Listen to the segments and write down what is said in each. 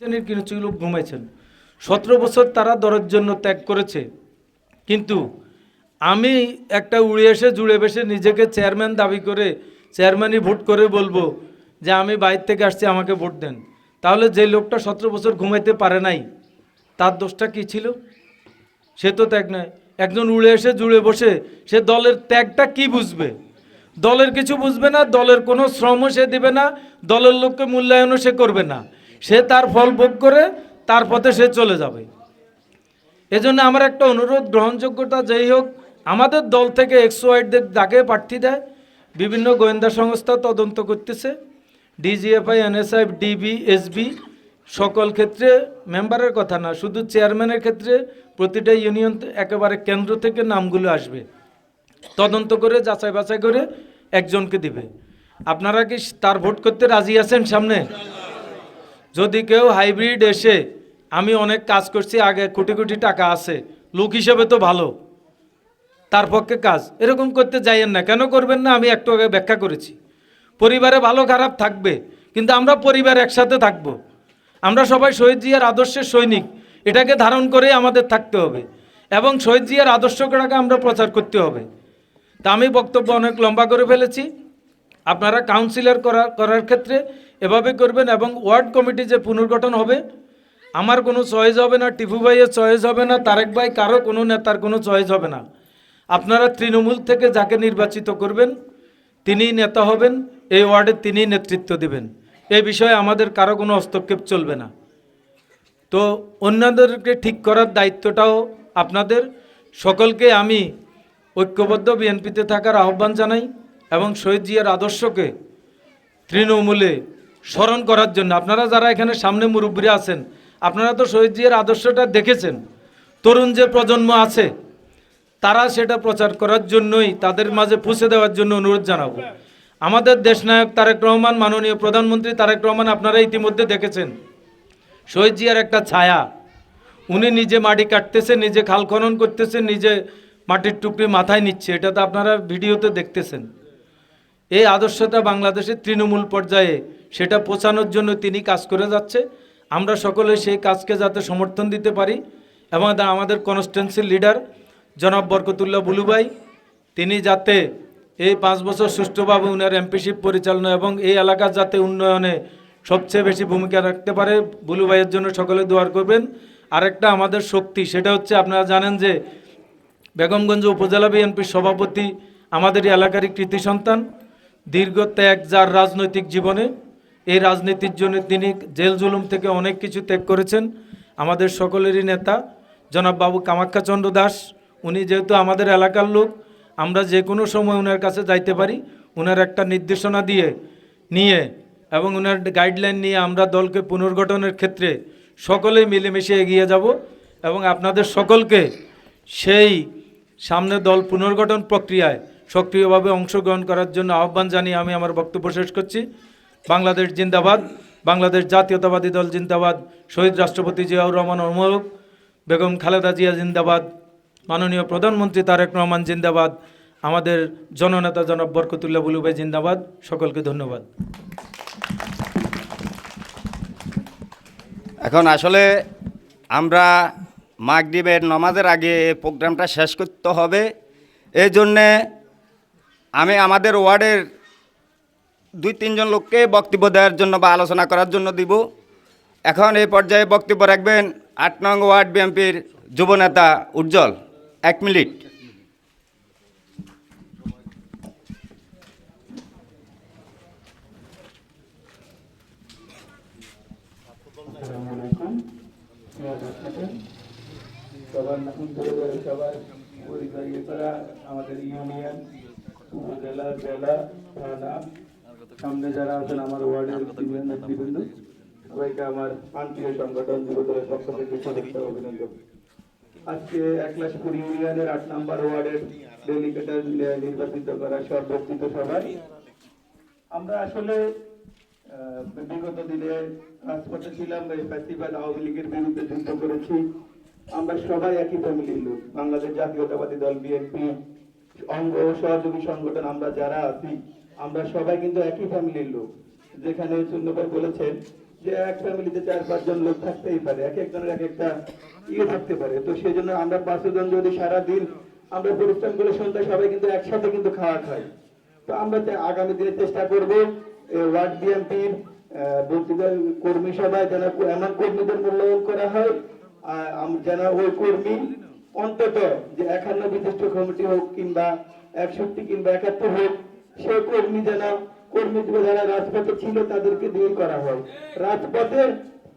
কিছু লোক ঘুমাইছেন। 17 বছর তারা দলের জন্য ত্যাগ করেছে, কিন্তু আমি একটা উড়ে এসে জুড়ে বসে নিজেকে চেয়ারম্যান দাবি করে চেয়ারম্যানই ভোট করে বলবো যে আমি বাইরে থেকে আসছি, আমাকে ভোট দেন, তাহলে যে লোকটা 17 বছর ঘুমাইতে পারে নাই তার দোষটা কি ছিল? সে তো ত্যাগ নয়। একজন উড়ে এসে জুড়ে বসে সে দলের ত্যাগটা কি বুঝবে? দলের কিছু বুঝবে না, দলের কোনো শ্রমও সে দেবে না, দলের লোককে মূল্যায়নও সে করবে না, সে তার ফল ভোগ করে তার পথে সে চলে যাবে। এজন্য আমার একটা অনুরোধ, গ্রহণযোগ্যতা যেই হোক, আমাদের দল থেকে এক্সওয়াইডদের ডাকে প্রার্থী দেয়, বিভিন্ন গোয়েন্দা সংস্থা তদন্ত করতেছে, ডিজিএফআই, এনএসআই, ডিবি, এসবি, সকল ক্ষেত্রে মেম্বারের কথা না, শুধু চেয়ারম্যানের ক্ষেত্রে প্রতিটা ইউনিয়ন একেবারে কেন্দ্র থেকে নামগুলো আসবে, তদন্ত করে যাচাই বাছাই করে একজনকে দিবে। আপনারা কি তার ভোট করতে রাজি আছেন সামনে? যদি কেউ হাইব্রিড এসে আমি অনেক কাজ করছি, আগে কোটি কোটি টাকা আছে, লোক হিসেবে তো ভালো, তার পক্ষে কাজ, এরকম করতে যাইয়েন না। কেন করবেন না? আমি একটু আগে ব্যাখ্যা করেছি। পরিবারে ভালো খারাপ থাকবে, কিন্তু আমরা পরিবার একসাথে থাকব। আমরা সবাই শহীদ জিয়ার আদর্শের সৈনিক, এটাকে ধারণ করে আমাদের থাকতে হবে এবং শহীদ জিয়ার আদর্শটাকে আমরা প্রচার করতে হবে। তা আমি বক্তব্য অনেক লম্বা করে ফেলেছি। আপনারা কাউন্সিলর করার ক্ষেত্রে এভাবে করবেন, এবং ওয়ার্ড কমিটি যে পুনর্গঠন হবে, আমার কোনো চয়েস হবে না, টিপু ভাইয়ের চয়েস হবে না, তারেক ভাই, কারো কোনো নেতার কোনো চয়েস হবে না। আপনারা তৃণমূল থেকে যাকে নির্বাচিত করবেন তিনিই নেতা হবেন, এই ওয়ার্ডে তিনিই নেতৃত্ব দেবেন। এই বিষয়ে আমাদের কারো কোনো হস্তক্ষেপ চলবে না। তো অন্যদেরকে ঠিক করার দায়িত্বটাও আপনাদের। সকলকে আমি ঐক্যবদ্ধ বিএনপিতে থাকার আহ্বান জানাই এবং শহীদ জিয়ার আদর্শকে তৃণমূলে স্মরণ করার জন্য। আপনারা যারা এখানে সামনে মুরব্বী আছেন, আপনারা তো শহীদ জিয়ার আদর্শটা দেখেছেন। তরুণ যে প্রজন্ম আছে তারা সেটা প্রচার করার জন্যই, তাদের মাঝে পৌঁছে দেওয়ার জন্য অনুরোধ জানাবো। আমাদের দেশনায়ক তারেক রহমান, মাননীয় প্রধানমন্ত্রী তারেক রহমান, আপনারা ইতিমধ্যে দেখেছেন শহীদ জিয়ার একটা ছায়া। উনি নিজে মাটি কাটতেছে, নিজে খাল খনন করতেছেন, নিজে মাটির টুকরি মাথায় নিচ্ছে, এটা তো আপনারা ভিডিওতে দেখতেছেন। এই আদর্শটা বাংলাদেশের তৃণমূল পর্যায়ে সেটা পৌঁছানোর জন্য তিনি কাজ করে যাচ্ছে। আমরা সকলে সেই কাজকে যাতে সমর্থন দিতে পারি, এবং আমাদের কনস্টিটুয়েন্সির লিডার জনাব বরকতুল্লাহ বুলু ভাই, তিনি যাতে এই 5 বছর সুষ্ঠুভাবে উনার এমপিশিপ পরিচালনা এবং এই এলাকার যাতে উন্নয়নে সবচেয়ে বেশি ভূমিকা রাখতে পারে, বুলু ভাইয়ের জন্য সকলে দোয়া করবেন। আরেকটা আমাদের শক্তি, সেটা হচ্ছে আপনারা জানেন যে বেগমগঞ্জ উপজেলা বিএনপির সভাপতি আমাদের এলাকারই কৃতি সন্তান, দীর্ঘ ত্যাগ যার রাজনৈতিক জীবনে। এই রাজনীতির জন্য তিনি জেল জুলুম থেকে অনেক কিছু ত্যাগ করেছেন। আমাদের সকলেরই নেতা জনাব বাবু কামাখ্যাচন্দ্র দাস, উনি যেহেতু আমাদের এলাকার লোক, আমরা যে কোনো সময় ওনার কাছে যাইতে পারি। ওনার একটা নির্দেশনা নিয়ে এবং ওনার গাইডলাইন নিয়ে আমরা দলকে পুনর্গঠনের ক্ষেত্রে সকলেই মিলেমিশে এগিয়ে যাব এবং আপনাদের সকলকে সেই সামনে দল পুনর্গঠন প্রক্রিয়ায় সক্রিয়ভাবে অংশগ্রহণ করার জন্য আহ্বান জানিয়ে আমি আমার বক্তব্য শেষ করছি। বাংলাদেশ জিন্দাবাদ, বাংলাদেশ জাতীয়তাবাদী দল জিন্দাবাদ, শহীদ রাষ্ট্রপতি জিয়াউর রহমান অমর, বেগম খালেদা জিয়া জিন্দাবাদ, মাননীয় প্রধানমন্ত্রী তারেক রহমান জিন্দাবাদ, আমাদের জননেতা জনাব বরকতুল্লাহ বুলু ভাই জিন্দাবাদ। সকলকে ধন্যবাদ। এখন আসলে আমরা মাগরিবের নামাজের আগে এই প্রোগ্রামটা শেষ করতে হবে। এই জন্যে আমি আমাদের ওয়ার্ডের 2-3 জন লোককে বক্তব্য দেওয়ার জন্য বা আলোচনা করার জন্য দিব। এখন এই পর্যায়ে বক্তব্য রাখবেন 8 নং ওয়ার্ড বিএনপির যুবনেতা উজ্জ্বল। 1 মিনিট। আমাদের ইউনিয়ন, উপজেলা, জেলা, থানা, সামনে যারা আছেন আমার ওয়ার্ডের নেতৃবৃন্দ, সবাইকে আমার আন্তরিক সংগঠন যুবদলের পক্ষ থেকে শুভেচ্ছা অভিনন্দন। আজকে একলাশপুর ইউনিয়নের 8 নম্বর ওয়ার্ডের ডেলিগেটর নির্বাচিত করা সর্বস্থিত সভায় আমরা আসলে বিগত দিনে রাজপথে ছিলাম, এই ফ্যাসিবাদ আওয়ামী লীগের বিরুদ্ধে যুদ্ধ করেছি। আমরা সবাই একই ফ্যামিলির লোক। বাংলাদেশ জাতীয়তাবাদী দল বিএনপি অঙ্গ সহযোগী সংগঠন আমরা যারা আছি, আমরা সবাই কিন্তু একই ফ্যামিলির লোক। যেখানে চূর্ণভাই বলেছেন যে এক ফ্যামিলিতে 4-5 জন লোক থাকতেই পারে, এক একজনের এক একটা ইয়ে থাকতে পারে। তো সেই জন্য আমরা 5 জন যদি সারা দিন আমরা পরিশ্রম করে সন্ধ্যা সবাই কিন্তু একসাথে কিন্তু খাওয়া খাই। তো আমরা আগামী দিনে চেষ্টা করব ওয়ার্ড বিএনপির বক্তৃতার কর্মী সভায় যেন এমন কর্মীদের মূল্যায়ন করা হয় যেন ওই কর্মী অন্তত যে 51 বিশিষ্ট কমিটি হোক কিংবা 61 কিংবা 71 হোক, সেই কর্মী যেন কর্মীগুলো যারা রাজপথে ছিল তাদেরকে দিয়ে করা হয়। রাজপথে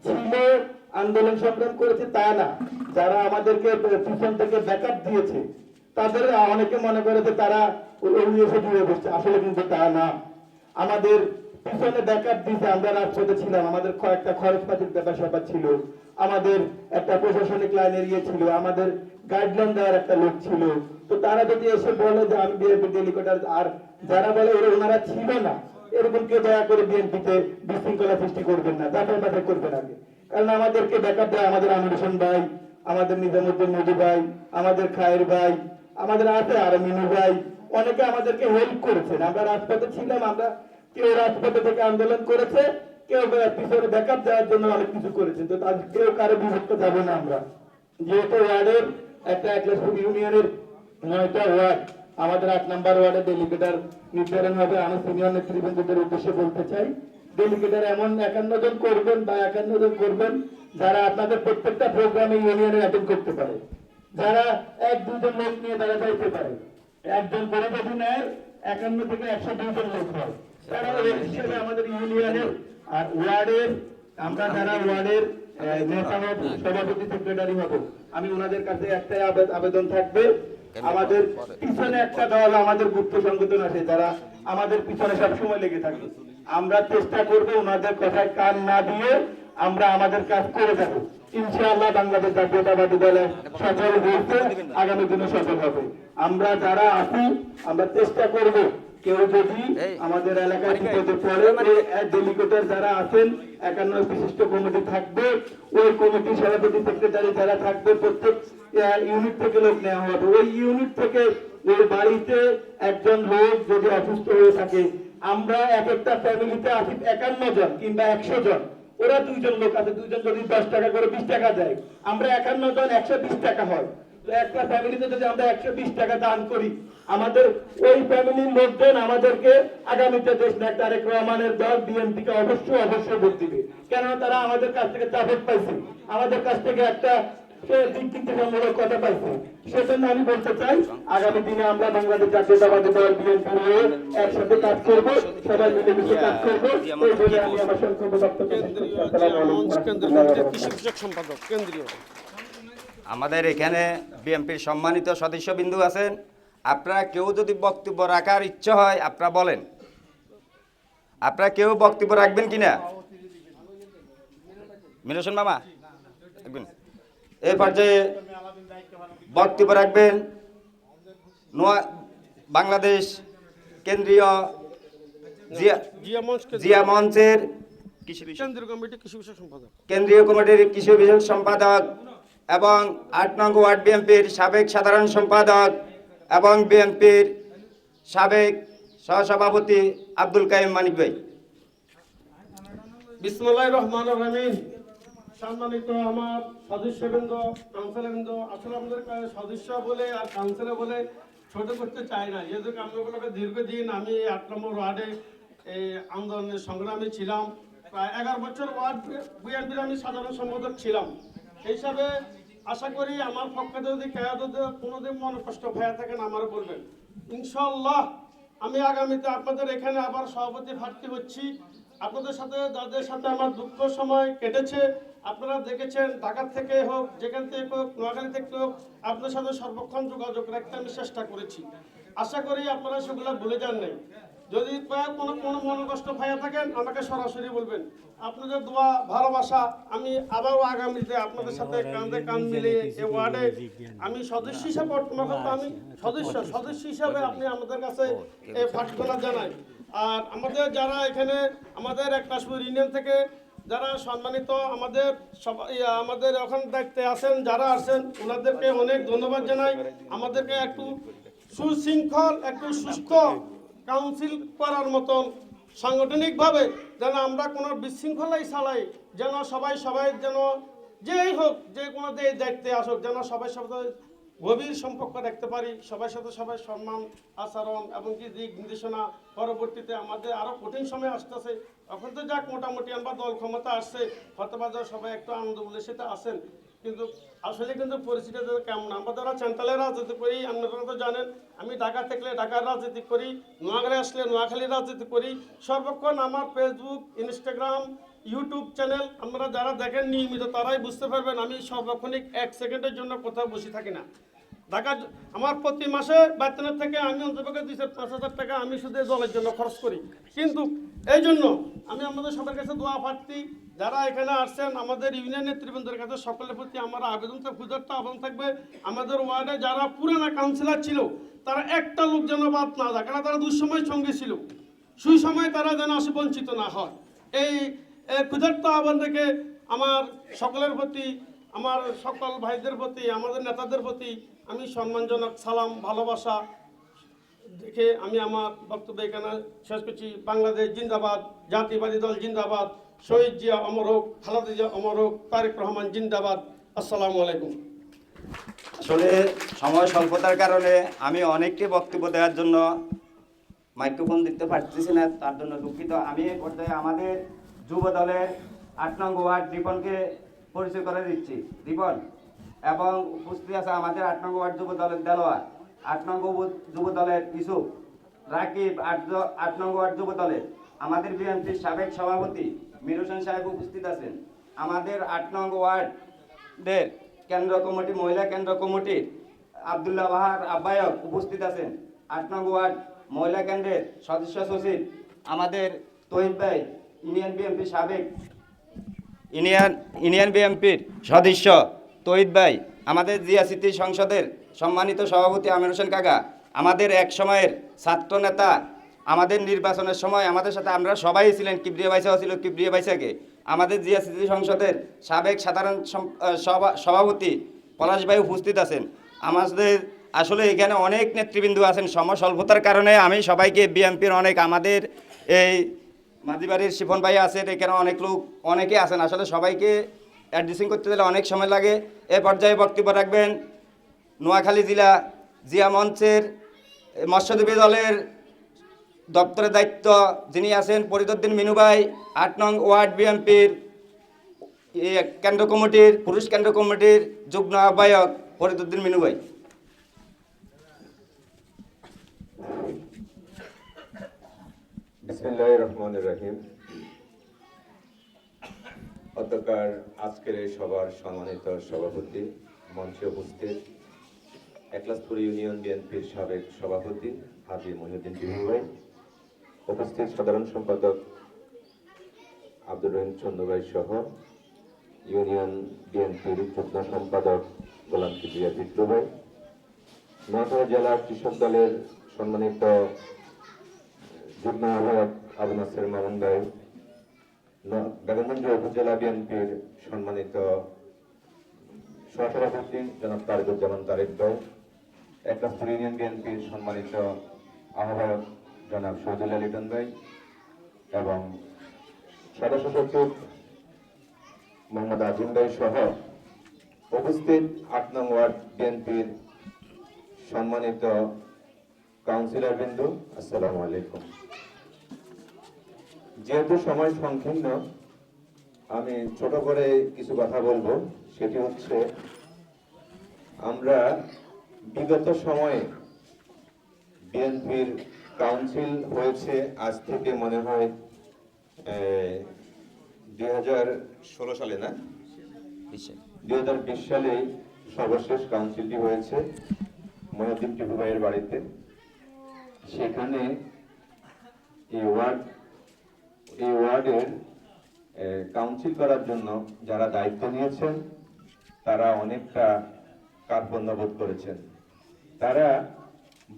ছিল আন্দোলন সংগ্রাম করেছে তা না, যারা আমাদেরকে পিছন থেকে ব্যাকআপ দিয়েছে তাদের অনেকে মনে করে যে তারা এসে জুড়ে বসছে, আসলে কিন্তু তা না। আমাদের পিছনে ব্যাকআপ দিয়েছে, আমরা রাজপথে ছিলাম, আমাদের একটা খরচপাতির ব্যাপার স্যাপার ছিল, আমাদের একটা প্রশাসনিক লাইনের ইয়ে ছিল, আমাদের গাইডলাইন দেওয়ার একটা লোক ছিল। তো তারা যদি এসে বলে যে আমি বিএনপি ডেলিগেটার, আর যারা বলে ওনারা ছিল না, এরকম কেউ দয়া করে বিএনপিতে বিশৃঙ্খলা সৃষ্টি করবেন না, যাচাই বাছাই করবেন আগে। কারণ আমাদেরকে ব্যাকআপ দেয় আমাদের আমির হোসেন ভাই, আমাদের নিজামুদ্দিন নদী ভাই, আমাদের খায়ের ভাই, আমাদের আছে আর মিনু ভাই, অনেকে আমাদেরকে হেল্প করেছেন। আমরা রাজপথে ছিলাম, আমরা কেউ রাজপথে থেকে আন্দোলন করেছে, কেউ পিছনে ব্যাকআপ দেওয়ার জন্য অনেক কিছু করেছে। তো তাদের কেউ কারো বিভক্ত যাবো না আমরা। যেহেতু ওয়ার্ডের একটা একলাসপুর ইউনিয়নের 9টা ওয়ার্ড, আমাদের 8 নম্বর ওয়ার্ডে ডেলিগেটার নির্ধারণ হবে। আমি সিনিয়র নেতৃবৃন্দদের উদ্দেশ্যে বলতে চাই, ডেলিগেটার এমন 51 জন করবেন বা 51 জন করবেন যারা আপনাদের প্রত্যেকটা প্রোগ্রামে ইউনিয়নে অ্যাটেন্ড করতে পারে, যারা 1-2 জন লোক নিয়ে তারা যাইতে পারে। একজন করে যদি নেয় 51 থেকে 102 জন লোক হয়, তারা ওই হিসেবে আমাদের ইউনিয়নের আর ওয়ার্ডের, আমরা যারা ওয়ার্ডের নেতা হব, সভাপতি সেক্রেটারি হব, আমি ওনাদের কাছে একটাই আবেদন থাকবে, আমাদের পিছনে একটা দল আমাদের গুপ্ত সংগঠন আছে যারা আমাদের পিছনে সবসময় লেগে থাকে। আমরা চেষ্টা করবো ওনাদের কথায় কান না দিয়ে আমরা আমাদের কাজ করে যাব। ইনশাআল্লাহ বাংলাদেশ জাতীয়তাবাদী দলে সফল হয়েছে, আগামী দিনে সফল হবে। আমরা যারা আছি আমরা চেষ্টা করব, কেউ যদি আমাদের এলাকায় বিপদে পড়ে, ডেলিগেটার যারা আছেন 51 বিশিষ্ট কমিটি থাকবে, ওই কমিটির সভাপতি সেক্রেটারি যারা থাকবে প্রত্যেক ইউনিট থেকে লোক নেওয়া হবে। ওই ইউনিট থেকে ওই বাড়িতে একজন লোক যদি অসুস্থ হয়ে থাকে, আমরা এক একটা ফ্যামিলিতে আছি 51 জন কিংবা 100 জন, ওরা 2 জন লোক আছে, 2 জন যদি 10 টাকা করে 20 টাকা দেয়, আমরা 51 জন 120 টাকা হয়। তো একটা ফ্যামিলিতে যদি আমরা 120 টাকা দান করি, আমাদের ওই ফ্যামিলির লোকজন আমাদেরকে আগামীতে দেশনায়ক তারেক রহমানের দল বিএনপিকে অবশ্যই ভোট দিবে। কেননা তারা আমাদের কাছ থেকে সাপোর্ট পাইছে, আমাদের কাছ থেকে একটা দিক কথা পাইছে। সেজন্য আমি বলতে চাই, আগামী দিনে আমরা বাংলাদেশ জাতীয়তাবাদী দল বিএনপি হয়ে একসাথে কাজ করবো, সবাই মিলেমিশে কাজ করবো। এই বলে আমি আমার সংক্ষিপ্ত বক্তব্য শেষ করছি। আসসালামু আলাইকুম। আমাদের এখানে বিএনপির সম্মানিত সদস্যবিন্দু আছেন, আপনারা কেউ যদি বক্তব্য রাখার ইচ্ছে হয় আপনারা বলেন, আপনারা কেউ বক্তব্য রাখবেন কিনা? মিলন মামা রাখবেন, এই পর্যায়ে বক্তব্য রাখবেন বাংলাদেশ কেন্দ্রীয় জিয়া মঞ্চের কেন্দ্রীয় কমিটির কৃষি বিষয়ক সম্পাদক এবং 8 নং ওয়ার্ড বিএনপির সাবেক সাধারণ সম্পাদক এবং বিএনপির সাবেক সহসভাপতি আব্দুল কাইম মানিক ভাই। বিসমিল্লাহির রহমানির রহিম। সম্মানিত আমার সদস্যবৃন্দ, কাউন্সিলরবৃন্দ, আসলে আমাদের সদস্য বলে আর কাউন্সিলর বলে ছোট করতে চাই না, যেহেতু আমরা দীর্ঘদিন আমি 8 নম্বর ওয়ার্ডে এই আন্দোলনের সংগ্রামে ছিলাম, প্রায় 11 বছর ওয়ার্ড বিএনপির আমি সাধারণ সম্পাদক ছিলাম। এই হিসাবে আশা করি আমার পক্ষে যদি কোনোদিন মনে কষ্ট হয়ে থাকেন আমার বলবেন। ইনশাআল্লাহ আমি আগামীতে আপনাদের এখানে আবার সভাপতি প্রার্থী হচ্ছি। আপনাদের সাথে যাদের সাথে আমার দুঃখ সময় কেটেছে, আপনারা দেখেছেন ঢাকা থেকে হোক, যেখান থেকে হোক, নোয়াখালী থেকে হোক, আপনার সাথে সর্বক্ষণ যোগাযোগ রাখতে আমি চেষ্টা করেছি। আশা করি আপনারা সেগুলো ভুলে যান নাই। যদি কোনো মনে কষ্ট ভাইয়া থাকেন আমাকে সরাসরি বলবেন। আপনাদের দোয়া ভালোবাসা আমি আবারও আগামীতে আপনাদের সাথে কাঁধে কাঁধ মিলিয়ে এই ওয়ার্ডে আমি সদস্য হিসাবে বর্তমান আমি সদস্য হিসাবে আপনি আমাদের কাছে এই প্রার্থনা জানাই। আর আমাদের যারা এখানে আমাদের একলাসপুর ইউনিয়ন থেকে যারা সম্মানিত আমাদের এখন দায়িত্বে আছেন যারা আছেন ওনাদেরকে অনেক ধন্যবাদ জানাই। আমাদেরকে একটু সুশৃঙ্খল একটু সুস্থ কাউন্সিল করার মতন সাংগঠনিকভাবে যেন আমরা কোনো বিশৃঙ্খলাই ছাড়াই যেন সবাই যেন যেই হোক যে কোনো দায়িত্বে আসুক যেন সবাই সাথে গভীর সম্পর্ক রাখতে পারি, সবার সাথে সবাই সম্মান আচরণ এবং কি দিক নির্দেশনা। পরবর্তীতে আমাদের আরও কঠিন সময় আসতেছে, এখন তো যাক মোটামুটি আমরা দল ক্ষমতা আসছে, হয়তোবা সবাই একটু আনন্দ উল্লাসিত আছেন, কিন্তু আসলে কিন্তু পরিস্থিতি কেমন। আমরা যারা সেন্ট্রালের রাজনীতি করি, আপনারা তো জানেন, আমি ঢাকা থাকলে ঢাকার রাজনীতি করি, নোয়াখালী আসলে নোয়াখালীর রাজনীতি করি। সর্বক্ষণ আমার ফেসবুক, ইনস্টাগ্রাম, ইউটিউব চ্যানেল আপনারা যারা দেখেন নিয়মিত তারাই বুঝতে পারবেন আমি সর্বক্ষণিক 1 সেকেন্ডের জন্য কোথাও বসে থাকি না। ঢাকা আমার প্রতি মাসে বেতনের থেকে আমি অন্তপক্ষে 2-5,000 টাকা আমি শুধু দলের জন্য খরচ করি। কিন্তু এই জন্য আমি আমাদের সবার কাছে দোয়া প্রার্থী, যারা এখানে আসছেন আমাদের ইউনিয়ন নেতৃবৃন্দের কাছে সকলের প্রতি আমার আবেদন আবেদন থাকবে, আমাদের ওয়ার্ডে যারা পুরানা কাউন্সিলর ছিল তারা একটা লোক যেন বাদ না যায়, কারণ তারা দুঃসময় সঙ্গে ছিল, সুসময় তারা যেন আসে বঞ্চিত না হয়। এই ক্ষুধার্ত আহ্বান থেকে আমার সকলের প্রতি, আমার সকল ভাইদের প্রতি, আমাদের নেতাদের প্রতি আমি সম্মানজনক সালাম ভালোবাসা দেখে আমি আমার বক্তব্য এখানে শেষ করছি। বাংলাদেশ জিন্দাবাদ, জাতীয়বাদী দল জিন্দাবাদ, শহীদ জিয়া অমর হোক, খালেদা জিয়া অমর হোক, তারেক রহমান জিন্দাবাদ। আসসালামু আলাইকুম। আসলে সময় স্বল্পতার কারণে আমি অনেককে বক্তব্য দেওয়ার জন্য মাইক্রোফোন দিতে পারতেছি না, তার জন্য দুঃখিত। আমি এই পর্যায়ে আমাদের যুব দলের 8 নং ওয়ার্ড রিপনকে পরিচয় করে দিচ্ছি। রিপন এবং উপস্থিত আছে আমাদের 8 নং ওয়ার্ড যুব দলের দেলোয়ার, 8 নং যুব দলের ইসুফ, রাকিব, 8 নং ওয়ার্ড যুব দলের আমাদের বিএনপির সাবেক সভাপতি মির হোসেন সাহেব উপস্থিত আছেন। আমাদের 8 নং ওয়ার্ডের কেন্দ্র কমিটি, মহিলা কেন্দ্র কমিটির আব্দুল্লাহ বাহার আহ্বায়ক উপস্থিত আছেন। 8 নং ওয়ার্ড মহিলা কেন্দ্রের সদস্য সচিব আমাদের তহিদ ভাই, ইউনিয়ন বিএনপির সাবেক ইউনিয়ন বিএনপির সদস্য তহিদ ভাই, আমাদের জিয়া স্মৃতি সংসদের সম্মানিত সভাপতি আমির হোসেন কাকা, আমাদের এক সময়ের ছাত্র নেতা, আমাদের নির্বাচনের সময় আমাদের সাথে আমরা সবাই ছিলেন, কিবরিয়া বাইসাও ছিল, কিবরিয়া বাইসাকে আমাদের জিয়া স্মৃতি সংসদের সাবেক সাধারণ সভাপতি পলাশ ভাই উপস্থিত আছেন। আমাদের আসলে এখানে অনেক নেতৃবৃন্দ আছেন, সময় স্বল্পতার কারণে আমি সবাইকে বিএনপির আমাদের এই মাঝিবাড়ির শিফন ভাই আছেন, এখানে অনেক লোক অনেকে আছেন, আসলে সবাইকে অ্যাড্রেসিং করতে গেলে অনেক সময় লাগে। এ পর্যায়ে বক্তব্য রাখবেন নোয়াখালী জেলা জিয়া মঞ্চের মৎস্যজীবী দলের দপ্তরের দায়িত্ব যিনি আছেন ফরিদউদ্দিন মিনু ভাই, 8 নং ওয়ার্ড বিএনপির কেন্দ্র কমিটির পুরুষ কেন্দ্র কমিটির যুগ্ম আহ্বায়ক ফরিদউদ্দিন মিনু ভাই। বিসমিল্লাহির রহমানির রহিম। অধ্যকার আজকের এই সভার সম্মানিত সভাপতি, মঞ্চে উপস্থিত একলাসপুর ইউনিয়ন বিএনপির সাবেক সভাপতি হাজী মহিউদ্দিন বিভু ভাই, উপস্থিত সাধারণ সম্পাদক আব্দুর রহিম চন্দ্র ভাই সহ ইউনিয়ন বিএনপির যুগ্ম সম্পাদক গোলাম কিবরিয়া বিট্টু ভাই, নোয়াখালী জেলা কৃষক দলের সম্মানিত যুগ্ম আহ্বায়ক আবু নাসের মামুন ভাই, বেগমগঞ্জ উপজেলা বিএনপির সম্মানিত সহসভাপতি জনাব তারেকুজ্জামান তারেক ভাই, একলাসপুর ইউনিয়ন বিএনপির সম্মানিত আহ্বায়ক জনাব শহীদুল্লাহ লিটন ভাই এবং সদস্য সচিব মোহাম্মদ আজিম ভাই সহ উপস্থিত 8 নং ওয়ার্ড বিএনপির সম্মানিত কাউন্সিলর বিন্দু, আসসালামু আলাইকুম। যেহেতু সময় সংকীর্ণ আমি ছোট করে কিছু কথা বলবো। সেটি হচ্ছে, আমরা বিগত সময়ে বিএনপির কাউন্সিল হয়েছে আজ থেকে মনে হয় 2016 সালে, না 2020 সালে সর্বশেষ কাউন্সিলটি হয়েছে মহিউদ্দিন টিপু ভাইয়ের বাড়িতে। সেখানে এই ওয়ার্ডের কাউন্সিল করার জন্য যারা দায়িত্ব নিয়েছেন তারা অনেকটা কার্পণ্যবোধ করেছেন। তারা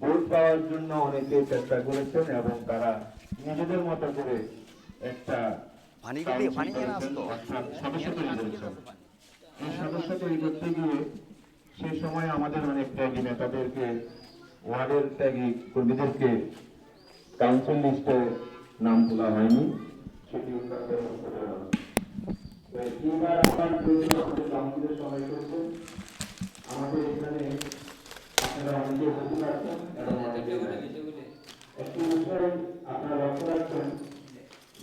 ভোট পাওয়ার জন্য অনেকে চেষ্টা করেছেন এবং তারা নিজেদের মতো করে একটা সদস্য তৈরি করেছেন। এই সদস্য তৈরি করতে গিয়ে সেই সময় আমাদের অনেক ত্যাগী নেতাদেরকে, ওয়ার্ডের ত্যাগী কর্মীদেরকে কাউন্সিল লিস্টে নাম তোলা হয়নি। সেটি উন্নয়ন ব্যবস্থা করা হবে। তো এইবার আমার প্রয়োজন আমাদের কাউন্সিলের সবাই করছেন। আমাদের এখানে আপনারা অনেকে নতুন আছেন এবং অনেকে নাই। একটি বিষয় আপনারা লক্ষ্য রাখবেন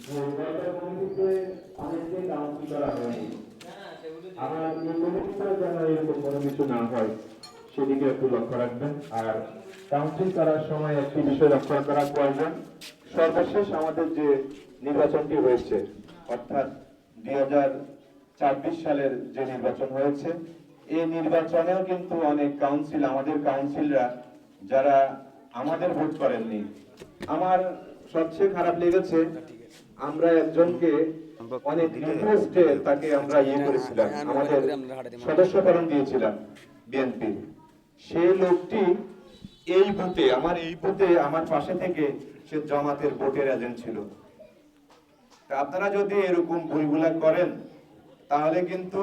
যে গত কমিটিতে অনেককে কাউন্সিল করা হয়নি। আমার এই কমিটিতে যেন এরকম কোনো কিছু না হয় সেদিকে একটু লক্ষ্য রাখবেন। আর কাউন্সিল করার সময় একটি বিষয় লক্ষ্য করা প্রয়োজন, সর্বশেষ আমাদের যে নির্বাচনটি হয়েছে অর্থাৎ 2024 সালের যে নির্বাচন হয়েছে, এই নির্বাচনেও কিন্তু অনেক কাউন্সিল, আমাদের কাউন্সিলরা যারা আমাদের ভোট করেননি, আমার সবচেয়ে খারাপ লেগেছে আমরা একজনকে অনেক রিকোয়েস্টে তাকে আমরা করেছিলাম, আমাদের সদস্যকরণ দিয়েছিলাম বিএনপি। সেই লোকটি এই বুথে আমার পাশে থেকে সে জামাতের ভোটের এজেন্ট ছিল। তা আপনারা যদি এরকম ভুলগুলা করেন তাহলে কিন্তু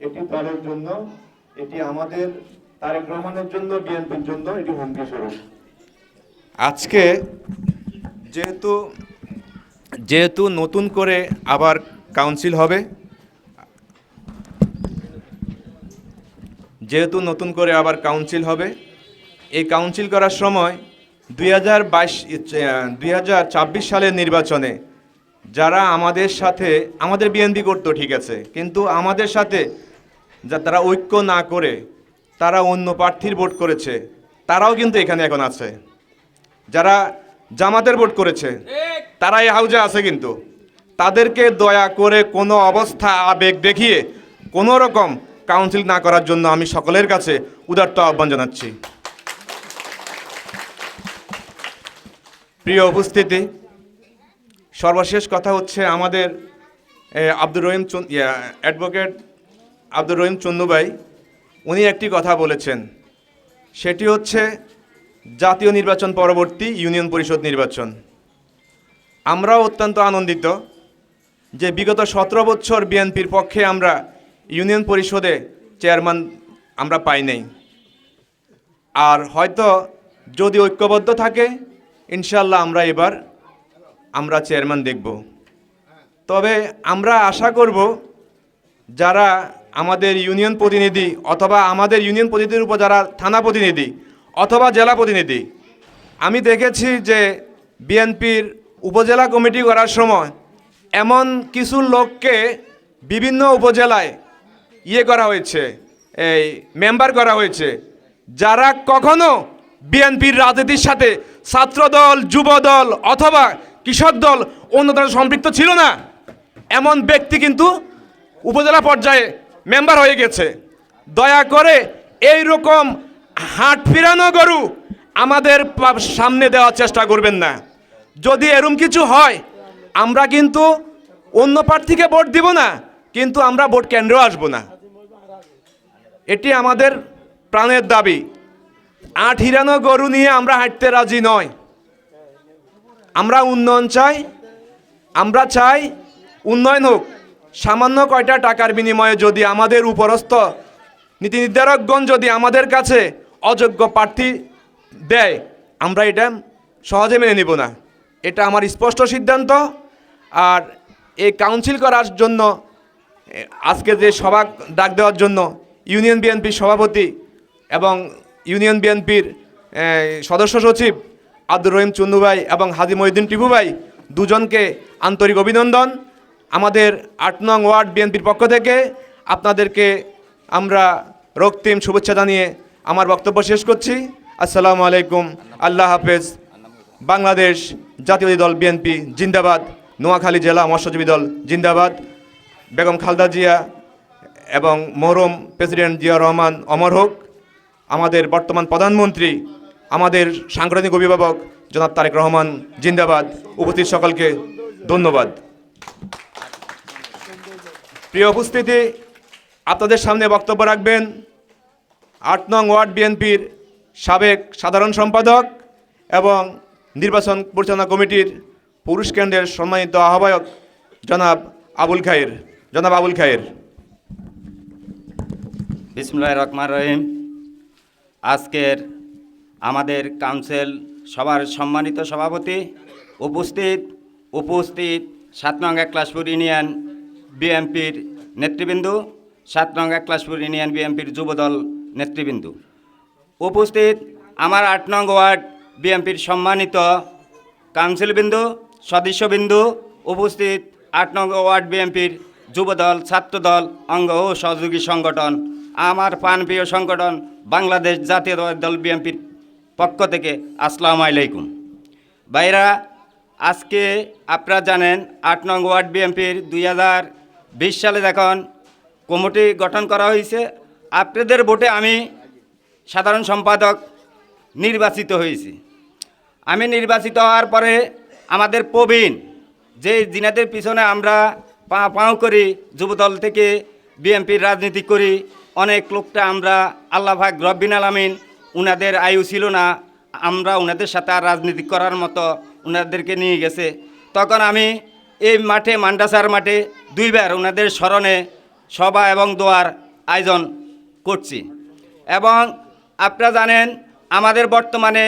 এটি দলের জন্য, এটি আমাদের তারেক রহমানের জন্য, বিএনপির জন্য এটি হুমকি স্বরূপ। আজকে যেহেতু নতুন করে আবার কাউন্সিল হবে, এই কাউন্সিল করার সময় 2024 সালের নির্বাচনে যারা আমাদের সাথে, আমাদের বিএনপি করতো ঠিক আছে, কিন্তু আমাদের সাথে তারা ঐক্য না করে তারা অন্য প্রার্থীর ভোট করেছে, তারাও কিন্তু এখানে এখন আছে। যারা জামাতের ভোট করেছে তারা এই হাউজে আছে, কিন্তু তাদেরকে দয়া করে কোনো অবস্থা আবেগ দেখিয়ে কোনো রকম কাউন্সিল না করার জন্য আমি সকলের কাছে উদাত্ত আহ্বান জানাচ্ছি। প্রিয় উপস্থিতি, সর্বশেষ কথা হচ্ছে আমাদের অ্যাডভোকেট আব্দুর রহিম চন্নু ভাই, উনি একটি কথা বলেছেন, সেটি হচ্ছে জাতীয় নির্বাচন পরবর্তী ইউনিয়ন পরিষদ নির্বাচন। আমরাও অত্যন্ত আনন্দিত যে বিগত 17 বছর বিএনপির পক্ষে আমরা ইউনিয়ন পরিষদে চেয়ারম্যান আমরা পাই নাই। আর হয়তো যদি ঐক্যবদ্ধ থাকে ইনশাল্লাহ আমরা চেয়ারম্যান দেখব। তবে আমরা আশা করব যারা আমাদের ইউনিয়ন প্রতিনিধি অথবা আমাদের ইউনিয়ন প্রতিনিধির উপর যারা থানা প্রতিনিধি অথবা জেলা প্রতিনিধি, আমি দেখেছি যে বিএনপির উপজেলা কমিটি করার সময় এমন কিছু লোককে বিভিন্ন উপজেলায় করা হয়েছে, এই মেম্বার করা হয়েছে, যারা কখনো বিএনপির রাজনীতির সাথে ছাত্রদল, যুবদল অথবা কৃষক দল অন্য দলের সম্পৃক্ত ছিল না, এমন ব্যক্তি কিন্তু উপজেলা পর্যায়ে মেম্বার হয়ে গেছে। দয়া করে এই রকম হাট ফিরানো গরু আমাদের সামনে দেওয়ার চেষ্টা করবেন না। যদি এরকম কিছু হয় আমরা কিন্তু অন্য প্রার্থীকে ভোট দিব না, কিন্তু আমরা ভোট কেন্দ্রেও আসবো না। এটি আমাদের প্রাণের দাবি। আট হিরানো গরু নিয়ে আমরা হাঁটতে রাজি নয়। আমরা উন্নয়ন চাই, আমরা চাই উন্নয়ন হোক। সামান্য কয়টা টাকার বিনিময়ে যদি আমাদের উপরস্থ নীতি নির্ধারকগণ যদি আমাদের কাছে অযোগ্য প্রার্থী দেয়, আমরা এটা সহজে মেনে নিব না। এটা আমার স্পষ্ট সিদ্ধান্ত। আর এই কাউন্সিল করার জন্য আজকে যে সভা ডাক দেওয়ার জন্য ইউনিয়ন বিএনপির সভাপতি এবং ইউনিয়ন বিএনপির সদস্য সচিব আব্দুর রহিম চুন্নু ভাই এবং হাজি মহিউদ্দিন টিপু ভাই দুজনকে আন্তরিক অভিনন্দন। আমাদের 8 নং ওয়ার্ড বিএনপির পক্ষ থেকে আপনাদেরকে আমরা রক্তিম শুভেচ্ছা জানিয়ে আমার বক্তব্য শেষ করছি। আসসালামু আলাইকুম, আল্লাহ হাফেজ। বাংলাদেশ জাতীয়তাবাদী দল বিএনপি জিন্দাবাদ। নোয়াখালী জেলা মৎস্যজীবী দল জিন্দাবাদ। বেগম খালেদা জিয়া এবং মরহুম প্রেসিডেন্ট জিয়াউর রহমান অমর হোক। আমাদের বর্তমান প্রধানমন্ত্রী, আমাদের সাংগঠনিক অভিভাবক জনাব তারেক রহমান জিন্দাবাদ। উপস্থিত সকলকে ধন্যবাদ। প্রিয় উপস্থিতি, আপনাদের সামনে বক্তব্য রাখবেন 8 নং ওয়ার্ড বিএনপির সাবেক সাধারণ সম্পাদক এবং নির্বাচন পরিচালনা কমিটির পুরুষ কেন্দ্রের সম্মানিত আহ্বায়ক জনাব আবুল খায়ের। বিসমিল্লাহির রহমানির রহিম। আজকের আমাদের কাউন্সিল সভার সম্মানিত সভাপতি, উপস্থিত 7 নং একলাসপুর ইউনিয়ন বিএনপির নেতৃবৃন্দ, 7 নং একলাসপুর ইউনিয়ন বিএনপির যুবদল নেতৃবৃন্দ, উপস্থিত আমার 8 নং ওয়ার্ড বিএনপির সম্মানিত কাউন্সিলবৃন্দ, সদস্যবৃন্দ, উপস্থিত 8 নং ওয়ার্ড বিএনপির যুবদল, ছাত্রদল, অঙ্গ ও সহযোগী সংগঠন, আমার প্রাণপ্রিয় সংগঠন বাংলাদেশ জাতীয় দল বিএনপির পক্ষ থেকে আসসালামু আলাইকুম। ভাইরা, আজকে আপনারা জানেন 8 নং ওয়ার্ড বিএনপির 2020 সালে যখন কমিটি গঠন করা হয়েছে, আপনাদের ভোটে আমি সাধারণ সম্পাদক নির্বাচিত হয়েছি। আমি নির্বাচিত হওয়ার পরে আমাদের প্রবীণ যে জিনাদের পিছনে আমরা পাও করি, যুবদল থেকে বিএনপির রাজনীতি করি, অনেক লোকটা আমরা আল্লাহ পাক রব্বিল আলামিন উনাদের আয়ু ছিল না, আমরা উনাদের সাথে আর রাজনীতি করার মতো উনাদেরকে নিয়ে গেছে। তখন আমি এই মাঠে, মান্ডাসার মাঠে 2 বার উনাদের স্মরণে সভা এবং দোয়ার আয়োজন করছি। এবং আপনারা জানেন আমাদের বর্তমানে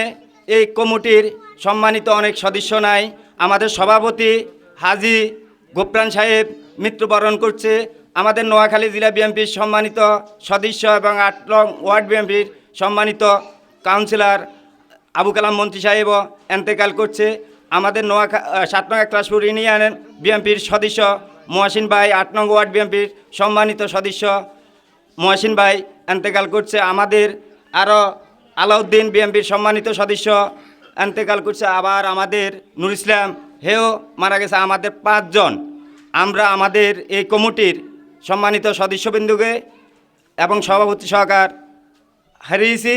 এই কমিটির সম্মানিত অনেক সদস্য নাই। আমাদের সভাপতি হাজী গোপ্রান সাহেব মৃত্যুবরণ করছে। আমাদের নোয়াখালী জেলা বিএনপির সম্মানিত সদস্য এবং 8 নং ওয়ার্ড বিএনপির সম্মানিত কাউন্সিলর আবু কালাম মন্ত্রী সাহেবও এন্তেকাল করছে। আমাদের 7 নং একলাসপুর ইউনিয়ন বিএনপির সদস্য মহসিন ভাই, 8 নং ওয়ার্ড বিএনপির সম্মানিত সদস্য মহসিন ভাই এন্তেকাল করছে। আমাদের আরও আলাউদ্দিন বিএনপির সম্মানিত সদস্য এন্তেকাল করছে। আবার আমাদের নুর ইসলাম হেও মারা গেছে। আমাদের 5 জন আমরা আমাদের এই কমিটির সম্মানিত সদস্যবৃন্দকে এবং সভাপতি সহকার হারিয়েছি।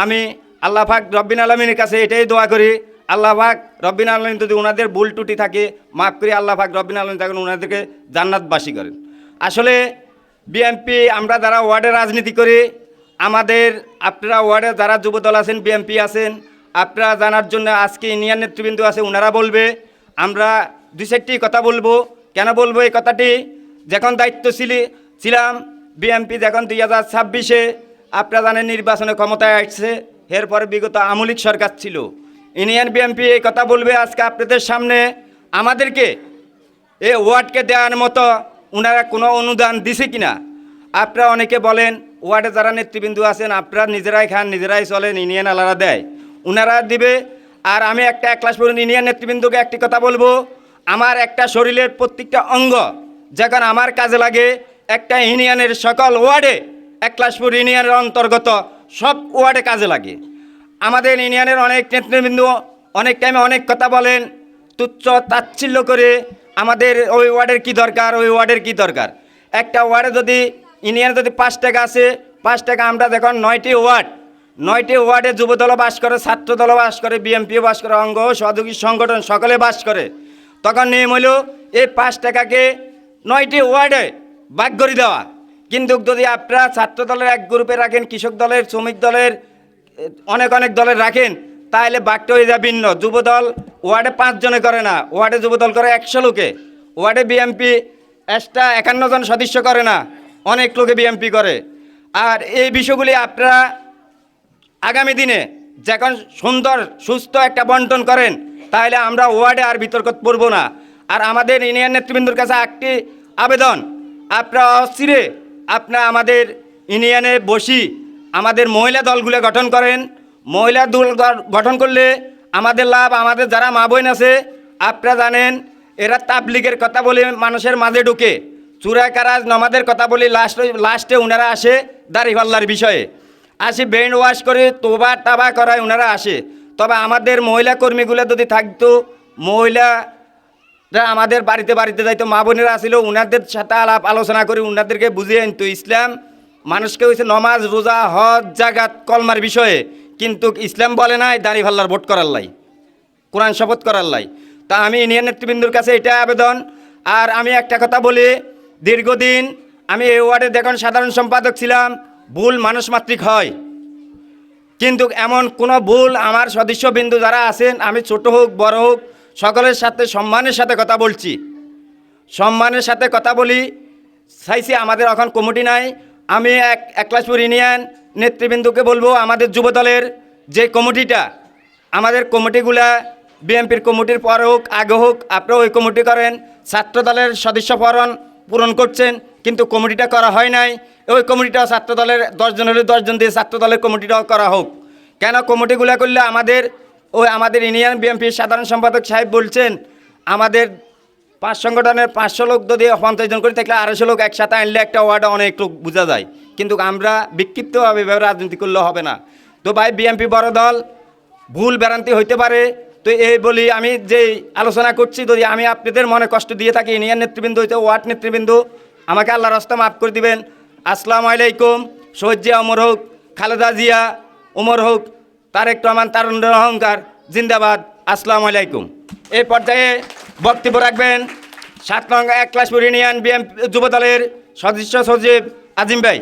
আমি আল্লাহ পাক রব্বিল আলামিনের কাছে এটাই দোয়া করি, আল্লাহ পাক রব্বিল আলামিন যদি ওনাদের ভুল ত্রুটি থাকে মাফ করি, আল্লাহ পাক রব্বিল আলামিন তখন ওনাদেরকে জান্নাতবাসী করেন। আসলে বিএনপি আমরা যারা ওয়ার্ডে রাজনীতি করি, আমাদের আপনারা ওয়ার্ডে যারা যুবদল আছেন, বিএনপি আছেন, আপনারা জানার জন্য আজকে ইউনিয়ন নেতৃবৃন্দ আছে, ওনারা বলবে। আমরা 2-4টি কথা বলবো। কেন বলবো এই কথাটি? যখন দায়িত্ব ছিলাম বিএনপি, যখন 2026-এ আপনারা জানেন নির্বাচনে ক্ষমতায় আসছে, এরপরে বিগত আমলিক সরকার ছিল। ইউনিয়ন বিএনপি এই কথা বলবে আজকে আপনাদের সামনে, আমাদেরকে এই ওয়ার্ডকে দেওয়ার মতো ওনারা কোনো অনুদান দিছে কিনা। আপনারা অনেকে বলেন ওয়ার্ডে যারা নেতৃবৃন্দ আছেন আপনারা নিজেরাই খান, নিজেরাই চলেন, ইউনিয়ন আলাদা দেয়, ওনারা দিবে। আর আমি একটা একলাসপুর ইউনিয়ন নেতৃবৃন্দকে একটি কথা বলবো, আমার একটা শরীরের প্রত্যেকটা অঙ্গ যখন আমার কাজে লাগে, একটা ইউনিয়নের সকল ওয়ার্ডে, একলাসপুর ইউনিয়নের অন্তর্গত সব ওয়ার্ডে কাজে লাগে। আমাদের ইউনিয়নের অনেক নেতৃবৃন্দ অনেক টাইমে অনেক কথা বলেন, তুচ্ছ তাচ্ছিল্য করে আমাদের ওই ওয়ার্ডের কি দরকার, ওই ওয়ার্ডের কি দরকার। একটা ওয়ার্ডে যদি ইউনিয়নে যদি 5 টাকা আছে, 5 টাকা আমরা দেখুন 9টি ওয়ার্ডে যুবদলও বাস করে, ছাত্রদলও বাস করে, বিএনপিও বাস করে, অঙ্গ সহযোগী সংগঠন সকলে বাস করে। তখন নিয়ম হলো এই 5 টাকাকে 9টি ওয়ার্ডে ভাগ করে দেওয়া। কিন্তু যদি আপনারা ছাত্রদলের এক গ্রুপে রাখেন, কৃষক দলের, শ্রমিক দলের, অনেক দলের রাখেন, তাহলে ভাগটা হয়ে যায় ভিন্ন। যুবদল ওয়ার্ডে 5 জনে করে না, ওয়ার্ডে যুবদল করে 100 লোকে। ওয়ার্ডে বিএনপি এক্সট্রা 51 জন সদস্য করে না, অনেক লোকে বিএনপি করে। আর এই বিষয়গুলি আপনারা আগামী দিনে যখন সুন্দর সুস্থ একটা বন্টন করেন, তাহলে আমরা ওয়ার্ডে আর বিতর্ক পড়ব না। আর আমাদের ইউনিয়ন নেতৃবৃন্দর কাছে একটি আবেদন, আপনারা অস্থিরে আপনারা আমাদের ইউনিয়নে বসি আমাদের মহিলা দলগুলো গঠন করেন। মহিলা দল গঠন করলে আমাদের লাভ, আমাদের যারা মা বোন আছে আপনারা জানেন এরা তাবলিগের কথা বলে মানুষের মাঝে ঢুকে, চূড়া কারাজ নমাজের কথা বলি, লাস্টে ওনারা আসে দাড়িপাল্লার বিষয়ে, আসে ব্রেন ওয়াশ করে তোবা টাবা করায় ওনারা আসে। তবে আমাদের মহিলা কর্মীগুলো যদি থাকতো, মহিলারা আমাদের বাড়িতে যাইতো, মা বোনেরা আসিল, ওনাদের সাথে আলাপ আলোচনা করে ওনাদেরকে বুঝিয়ে আনতো ইসলাম মানুষকে হয়েছে নমাজ, রোজা, হজ, জাকাত, কলমার বিষয়ে, কিন্তু ইসলাম বলে নাই দাড়িপাল্লার ভোট করার লাই, কোরআন শপথ করার লাই। তা আমি ইউনিয়ন নেতৃবৃন্দর কাছে এটা আবেদন। আর আমি একটা কথা বলি, দীর্ঘদিন আমি এই ওয়ার্ডে দেখুন সাধারণ সম্পাদক ছিলাম, ভুল মানুষ মাত্রিক হয়, কিন্তু এমন কোনো ভুল আমার সদস্যবৃন্দু যারা আছেন, আমি ছোট হোক বড় হোক সকলের সাথে সম্মানের সাথে কথা বলছি, সম্মানের সাথে কথা বলি চাইছি। আমাদের এখন কমিটি নাই, আমি একলাসপুর ইউনিয়ন নেতৃবৃন্দকে বলবো আমাদের যুবদলের যে কমিটিটা, আমাদের কমিটিগুলা বিএনপির কমিটির পর হোক আগে হোক, আপনারা ওই কমিটি করেন, ছাত্রদলের সদস্য পূরণ করছেন, কিন্তু কমিটিটা করা হয় নাই। ওই কমিটিটা ছাত্রদলের 10 জন হলে 10 জন দিয়ে ছাত্রদলের কমিটিটাও করা হোক। কেন কমিটিগুলো করলে আমাদের ইউনিয়ন বিএনপির সাধারণ সম্পাদক সাহেব বলছেন, আমাদের 5 সংগঠনের 500 লোক যদি 50 জন করে থাকলে 250 লোক একসাথে আনলে একটা ওয়ার্ডে অনেক লোক বোঝা যায়, কিন্তু আমরা বিক্ষিপ্তভাবে এভাবে রাজনীতি করলে হবে না। তো ভাই, বিএনপি বড় দল, ভুল ভ্রান্তি হইতে পারে। তো এই বলি আমি যে আলোচনা করছি, যদি আমি আপনাদের মনে কষ্ট দিয়ে থাকি, ইউনিয়ন নেতৃবৃন্দ হইতে ওয়ার্ড নেতৃবৃন্দ, আমাকে আল্লাহর রাস্তা মাফ করে দিবেন। আসসালামু আলাইকুম। শহীদ জিয়া অমর হোক, খালেদা জিয়া অমর হোক, তারেক রহমান তারুণ্যের অহংকার জিন্দাবাদ। আসসালামু আলাইকুম। এই পর্যায়ে বক্তব্য রাখবেন 7 নং একলাশপুর ইউনিয়ন বিএনপি যুবদলের সদস্য সচিব আজিম ভাই।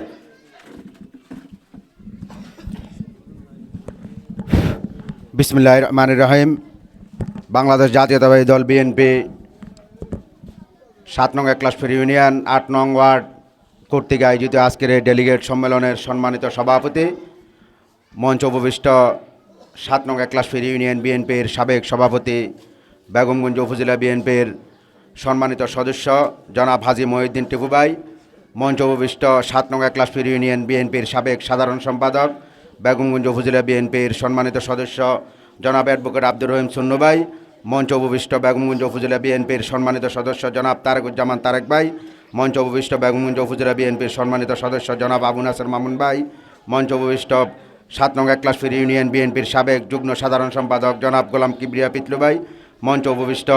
বিসমিল্লাহির রহমানির রহিম। বাংলাদেশ জাতীয়তাবাদী দল বিএনপি 7 নং একলাশপুর ইউনিয়ন 8 নং ওয়ার্ড কর্তৃক আয়োজিত আজকের এই ডেলিগেট সম্মেলনের সম্মানিত সভাপতি, মঞ্চ উপবিষ্ট 7 নং একলাশপুর ইউনিয়ন বিএনপির সাবেক সভাপতি, বেগমগঞ্জ উপজেলা বিএনপির সম্মানিত সদস্য জনাব হাজী মহিউদ্দিন টিপু ভাই, মঞ্চ উপবিষ্ট 7 নং একলাশপুর ইউনিয়ন বিএনপির সাবেক সাধারণ সম্পাদক, বেগমগঞ্জ উপজেলা বিএনপির সম্মানিত সদস্য জনাব অ্যাডভোকেট আব্দুর রহিম চুন্নু ভাই, মঞ্চ উপবিষ্ট বেগমগঞ্জ উপজেলা বিএনপির সম্মানিত সদস্য জনাব তারেকুজ্জামান তারেক ভাই, মঞ্চ উপবিষ্ট বেগমগঞ্জ উপজেলা বিএনপির সম্মানিত সদস্য জনাব আবু নাসের মামুন ভাই, মঞ্চ উপবিষ্ট 7 নং একলাশপুর ইউনিয়ন বিএনপির সাবেক যুগ্ম সাধারণ সম্পাদক জনাব গোলাম কিবরিয়া পিতলু ভাই, মঞ্চ উপবিষ্ট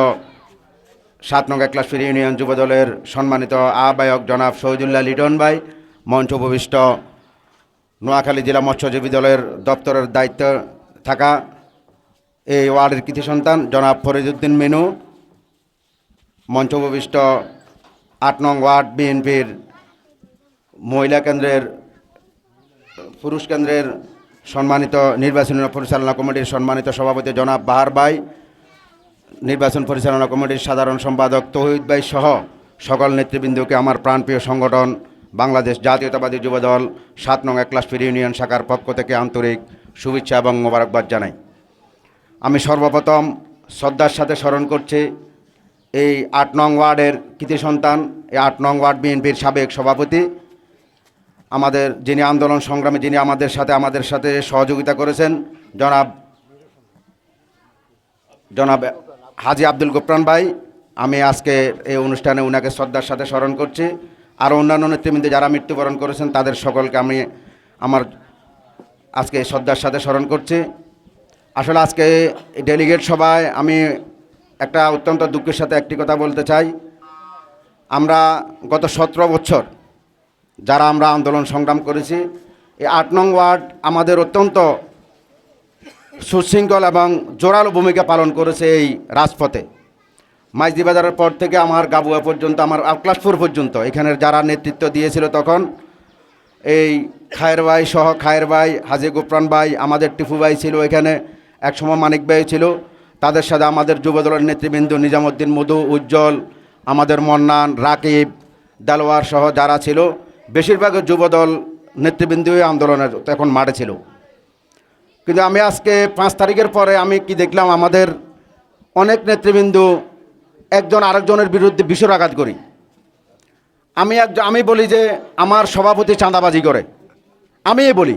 7 নং একলাশপুর ইউনিয়ন যুবদলের সম্মানিত আহ্বায়ক জনাব শহীদুল্লাহ লিটন ভাই, মঞ্চ উপবিষ্ট নোয়াখালী জেলা মৎস্যজীবী দলের দপ্তরের দায়িত্ব থাকা এই ওয়ার্ডের কৃতি সন্তান জনাব ফরিদউদ্দিন মিনু, মঞ্চ উপবিষ্ট 8 নং ওয়ার্ড বিএনপির মহিলা কেন্দ্রের পুরুষ কেন্দ্রের সম্মানিত নির্বাচনী পরিচালনা কমিটির সম্মানিত সভাপতি জনাব বাহার ভাই, নির্বাচন পরিচালনা কমিটির সাধারণ সম্পাদক তৌহিদ ভাই সহ সকল নেতৃবৃন্দকে আমার প্রাণপ্রিয় সংগঠন বাংলাদেশ জাতীয়তাবাদী যুবদল 7 নং একলাশপুর ইউনিয়ন শাখার পক্ষ থেকে আন্তরিক শুভেচ্ছা এবং মোবারকবাদ জানাই। আমি সর্বপ্রথম শ্রদ্ধার সাথে স্মরণ করছি এই 8 নং ওয়ার্ডের কৃতি সন্তান, এই 8 নং ওয়ার্ড বিএনপির সাবেক সভাপতি, আমাদের যিনি আন্দোলন সংগ্রামে যিনি আমাদের সাথে সহযোগিতা করেছেন জনাব হাজী আব্দুল গোফরান ভাই। আমি আজকে এই অনুষ্ঠানে ওনাকে শ্রদ্ধার সাথে স্মরণ করছি। আর অন্যান্য নেতৃবৃন্দ যারা মৃত্যুবরণ করেছেন তাদের সকলকে আমি আমার আজকে শ্রদ্ধার সাথে স্মরণ করছি। আসলে আজকে ডেলিগেট সভায় আমি একটা অত্যন্ত দুঃখের সাথে একটি কথা বলতে চাই। আমরা গত 17 বছর যারা আমরা আন্দোলন সংগ্রাম করেছি, এই 8 নং ওয়ার্ড আমাদের অত্যন্ত সুশৃঙ্খল এবং জোরালো ভূমিকা পালন করেছে এই রাজপথে। মাইজদি বাজারের পর থেকে আমার গাবুয়া পর্যন্ত, আমার আক্লাসপুর পর্যন্ত এখানের যারা নেতৃত্ব দিয়েছিল তখন এই খায়ের ভাই সহ খায়ের ভাই, হাজী গোফরান ভাই, আমাদের টিপু ভাই ছিল এখানে, একসময় মানিক ভাই ছিল, তাদের সাথে আমাদের যুবদলের নেতৃবৃন্দ নিজামুদ্দিন মধু, উজ্জ্বল, আমাদের মন্নান, রাকিব, দেলোয়ার সহ যারা ছিল, বেশিরভাগ যুবদল নেতৃবৃন্দই আন্দোলনের তখন মাঠে ছিল। কিন্তু আমি আজকে 5 তারিখের পরে আমি কি দেখলাম, আমাদের অনেক নেতৃবৃন্দ একজন আরেকজনের বিরুদ্ধে বিষোরাঘাত করি। আমি বলি যে আমার সভাপতি চাঁদাবাজি করে, আমি বলি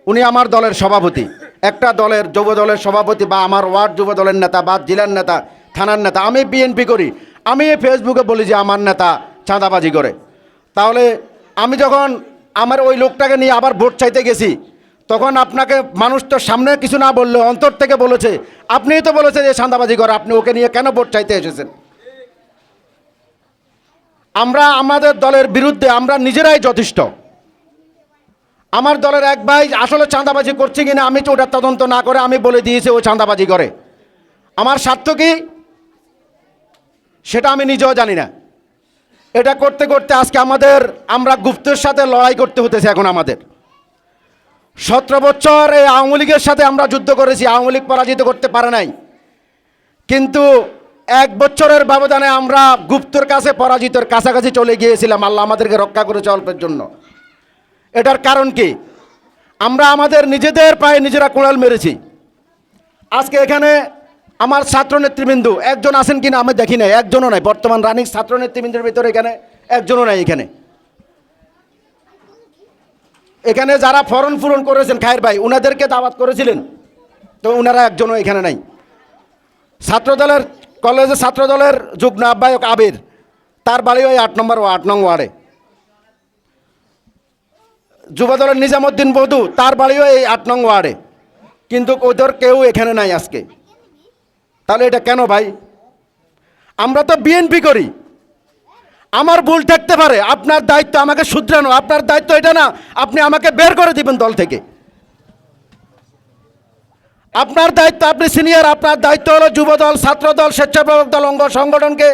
উনি আমার দলের সভাপতি, একটা দলের যুবদলের সভাপতি বা আমার ওয়ার্ড যুবদলের নেতা বা জেলার নেতা, থানার নেতা, আমি বিএনপি করি, আমি ফেসবুকে বলি যে আমার নেতা চাঁদাবাজি করে। তাহলে আমি যখন আমার ওই লোকটাকে নিয়ে আবার ভোট চাইতে গেছি, তখন আপনাকে মানুষ তো সামনে কিছু না বললে অন্তর থেকে বলেছে, আপনিই তো বলেছেন যে চাঁদাবাজি করে, আপনি ওকে নিয়ে কেন ভোট চাইতে এসেছেন? আমরা আমাদের দলের বিরুদ্ধে আমরা নিজেরাই যথেষ্ট। আমার দলের এক ভাই আসলে চাঁদাবাজি করছে কিনা আমি তো ওটা তদন্ত না করে আমি বলে দিয়েছি ও চাঁদাবাজি করে। আমার স্বার্থ কি সেটা আমি নিজেও জানি না। এটা করতে করতে আজকে আমরা গুপ্তের সাথে লড়াই করতে হতেছে। এখন আমাদের 17 বছর এই আওয়ামী লীগের সাথে আমরা যুদ্ধ করেছি, আওয়ামী লীগ পরাজিত করতে পারে নাই, কিন্তু 1 বছরের ব্যবধানে আমরা গুপ্তর কাছে পরাজিতর কাছাকাছি চলে গিয়েছিলাম। আল্লাহ আমাদেরকে রক্ষা করেছে অল্পের জন্য। এটার কারণ কি? আমরা আমাদের নিজেদের পায়ে নিজেরা কোড়াল মেরেছি। আজকে এখানে আমার ছাত্র নেতৃবৃন্দ একজন আছেন কিনা আমি দেখি নাই, একজনও নাই। বর্তমান রানিং ছাত্র নেতৃবৃন্দের ভিতরে এখানে একজনও নাই। এখানে যারা ফরম পূরণ করেছেন খায়ের ভাই, ওনাদেরকে দাওয়াত করেছিলেন, তো ওনারা একজনও এখানে নাই। ছাত্রদলের কলেজে ছাত্রদলের যুগ্ম আহ্বায়ক আবির, তার বাড়ি ওই 8 নং ওয়ার্ডে। যুবদলের নিজামুদ্দিন বধু, তার বাড়িও এই 8 নং ওয়ার্ডে, কিন্তু ওদের কেউ এখানে নাই আজকে। তাহলে এটা কেন ভাই? আমরা তো বিএনপি করি, আমার ভুল থাকতে পারে, আপনার দায়িত্ব আমাকে শুধরানো। আপনার দায়িত্ব এটা না আপনি আমাকে বের করে দিবেন দল থেকে। আপনার দায়িত্ব, আপনি সিনিয়র, আপনার দায়িত্ব হলো যুবদল, ছাত্রদল, স্বেচ্ছাসেবক দল, অঙ্গ সংগঠনকে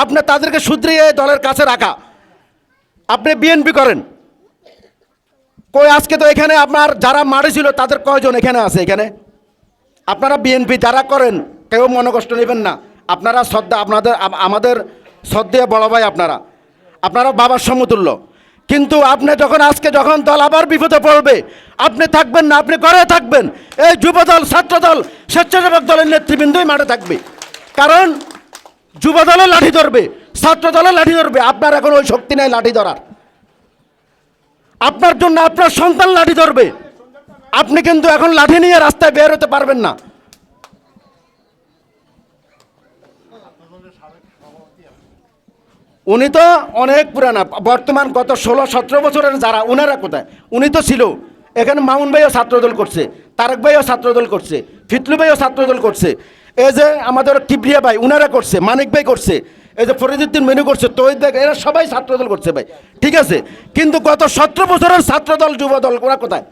আপনি তাদেরকে শুধরিয়ে দলের কাছে রাখা। আপনি বিএনপি করেন, কই আজকে তো এখানে আপনার যারা মারে ছিল তাদের কয়জন এখানে আছে? এখানে আপনারা বিএনপি যারা করেন কেউ মনে কষ্ট নেবেন না। আপনারা শ্রদ্ধা, আমাদের শ্রদ্ধেয় বড় ভাই, আপনারা বাবার সমতুল্য। কিন্তু আপনি যখন দল আবার বিপদে পড়বে, আপনি থাকবেন না, আপনি ঘরে থাকবেন। এই যুবদল, ছাত্রদল, স্বেচ্ছাসেবক দলের নেতৃবৃন্দই মাঠে থাকবে, কারণ যুবদলে লাঠি ধরবে, ছাত্রদলে লাঠি ধরবে। আপনার এখন ওই শক্তি নাই লাঠি ধরার। আপনার জন্য আপনার সন্তান লাঠি ধরবে, আপনি কিন্তু এখন লাঠি নিয়ে রাস্তায় বের হতে পারবেন না। উনি তো অনেক পুরানা, বর্তমান গত 16-17 বছরের যারা, উনারা কোথায়? উনি তো ছিল এখানে। মামুন ভাইও ছাত্রদল করছে, তারেক ভাইও ছাত্রদল করছে, ফিতলু ভাইও ছাত্রদল করছে, এই যে আমাদের কিবরিয়া ভাই উনারা করছে, মানিক ভাই করছে, এই যে ফরিদুদ্দিন মেনু করছে, তৈদ ভাই, এরা সবাই ছাত্রদল করছে ভাই, ঠিক আছে। কিন্তু গত 17 বছরের ছাত্রদল, যুবদল ওরা কোথায়?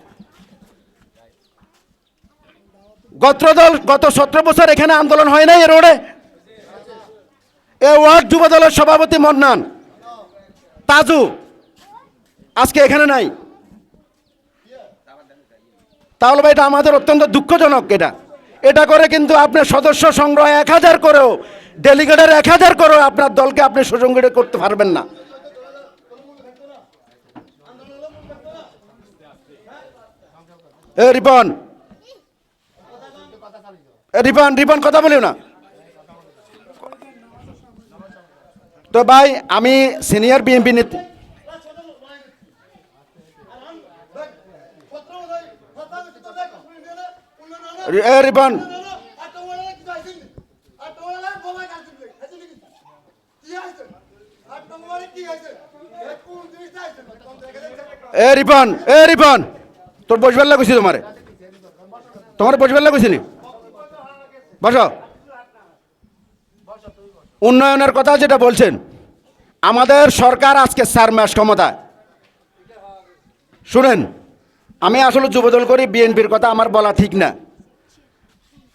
গত 17 বছর এখানে আন্দোলন হয় নাই এ রোডে? এ ওয়ার্ড যুবদলের সভাপতি মন্নান, তাজু আজকে এখানে নাই। তাহলে ভাই এটা আমাদের অত্যন্ত দুঃখজনক। এটা করে কিন্তু আপনার সদস্য সংগ্রহ 1000 করেও, ডেলিগেটের 1000 করেও আপনার দলকে আপনি সুসংগঠিত করতে পারবেন না। এ রিপন কথা বলিও না তো ভাই। আমি সিনিয়র বিএনপি নেত্রী, রিপন রিপন তোর বসবার লাগুছি, তোমার বসবার লাগুছি নি? বসো। উন্নয়নের কথা যেটা বলছেন, আমাদের সরকার আজকে 4 মাস ক্ষমতায়। শুনেন, আমি আসলে যুবদল করি, বিএনপির কথা আমার বলা ঠিক না,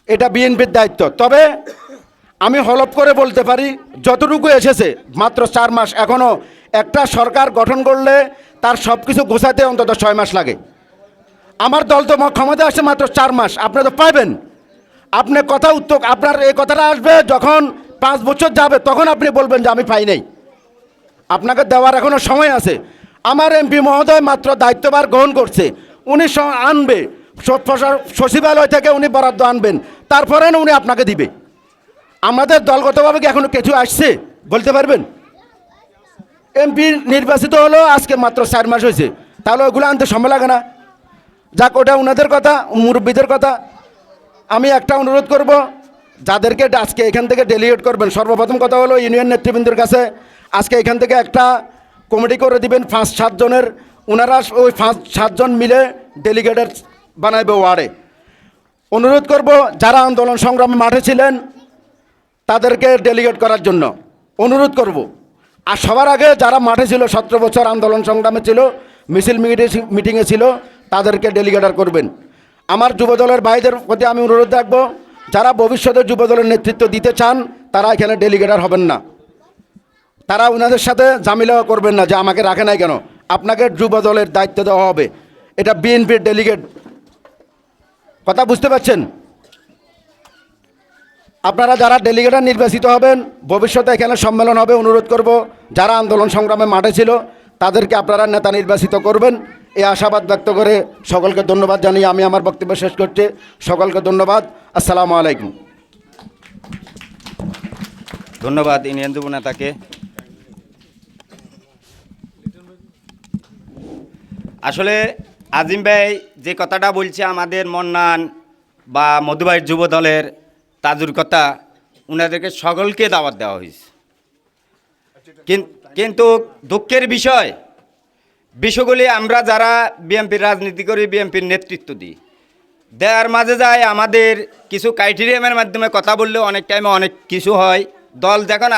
এটা বিএনপির দায়িত্ব। তবে আমি হলফ করে বলতে পারি, যতটুকু এসেছে মাত্র 4 মাস। এখনও একটা সরকার গঠন করলে তার সব কিছু গোছাতে অন্তত 6 মাস লাগে। আমার দল তো ক্ষমতা আসছে মাত্র 4 মাস। আপনি তো পাইবেন, আপনি কথা উত্তর, আপনার এই কথাটা আসবে যখন 5 বছর যাবে, তখন আপনি বলবেন যে আমি পাই নাই। আপনাকে দেওয়ার এখনো সময় আছে। আমার এমপি মহোদয় মাত্র দায়িত্বভার গ্রহণ করছে, উনি আনবে সচিবালয় থেকে, উনি বরাদ্দ আনবেন, তারপরে উনি আপনাকে দিবে। আমাদের দলগতভাবে কি এখনো কিছু আসছে বলতে পারবেন? এমপি নির্বাচিত হলো আজকে মাত্র 4 মাস হয়েছে, তাহলে ওইগুলো আনতে সময় লাগে না? যাক, ওটা ওনাদের কথা, মুরব্বীদের কথা। আমি একটা অনুরোধ করব, যাদেরকে আজকে এখান থেকে ডেলিগেট করবেন, সর্বপ্রথম কথা হলো ইউনিয়ন নেতৃবৃন্দের কাছে আজকে এখান থেকে একটা কমিটি করে দিবেন 5-7 জনের। ওনারা ওই 5-7 জন মিলে ডেলিগেটের বানাইবে ওয়ার্ডে। অনুরোধ করব, যারা আন্দোলন সংগ্রামে মাঠে ছিলেন তাদেরকে ডেলিগেট করার জন্য অনুরোধ করব। আর সবার আগে যারা মাঠে ছিল, 17 বছর আন্দোলন সংগ্রামে ছিল, মিছিল মিটিংয়ে ছিল, তাদেরকে ডেলিগেটার করবেন। আমার যুবদলের ভাইদের প্রতি আমি অনুরোধ রাখবো, যারা ভবিষ্যতে যুবদলের নেতৃত্ব দিতে চান তারা এখানে ডেলিগেটার হবেন না। তারা ওনাদের সাথে ঝামেলাও করবেন না যে আমাকে রাখে নাই কেন। আপনাকে যুবদলের দায়িত্ব দেওয়া হবে, এটা বিএনপির ডেলিগেট। কথা বুঝতে পারছেন? আপনারা যারা ডেলিগেটার নির্বাচিত হবেন, ভবিষ্যতে এখানে সম্মেলন হবে, অনুরোধ করব যারা আন্দোলন সংগ্রামে মাঠে ছিল তাদেরকে আপনারা নেতা নির্বাচিত করবেন, এই আশাবাদ ব্যক্ত করে সকলকে ধন্যবাদ জানিয়ে আমি আমার বক্তব্য শেষ করছি। সকলকে ধন্যবাদ। আসসালামু আলাইকুম। ধন্যবাদ ইউনিয়ন যুব নেতাকে। আসলে আজিম ভাই যে কথাটা বলছে আমাদের মন্নান বা মধুবাইর যুব দলের তাজুর কথা, ওনাদেরকে সকলকে দাওয়াত দেওয়া হয়েছে। কিন্তু দুঃখের বিষয়গুলি আমরা যারা বিএনপির রাজনীতি করি, বিএনপির নেতৃত্ব দিই, দেওয়ার মাঝে যায় আমাদের কিছু ক্রাইটেরিয়ামের মাধ্যমে কথা বললে অনেক টাইমে অনেক কিছু হয়। দল যখন